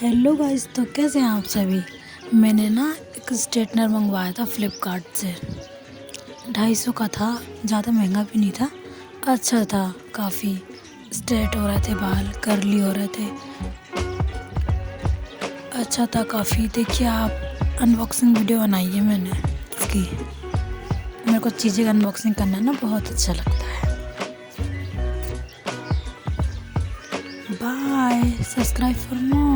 Hello guys, तो कैसे हैं आप सभी। मैंने ना एक स्ट्रेटनर मंगवाया था फ्लिपकार्ट से। 250 का था, ज़्यादा महंगा भी नहीं था। अच्छा था, काफ़ी स्ट्रेट हो रहे थे बाल, कर्ली हो रहे थे। अच्छा था काफ़ी। देखिए आप, अनबॉक्सिंग वीडियो बनाई है मैंने इसकी। मेरे को चीज़ें का अनबॉक्सिंग करना ना बहुत अच्छा लगता है। Bye, subscribe for more.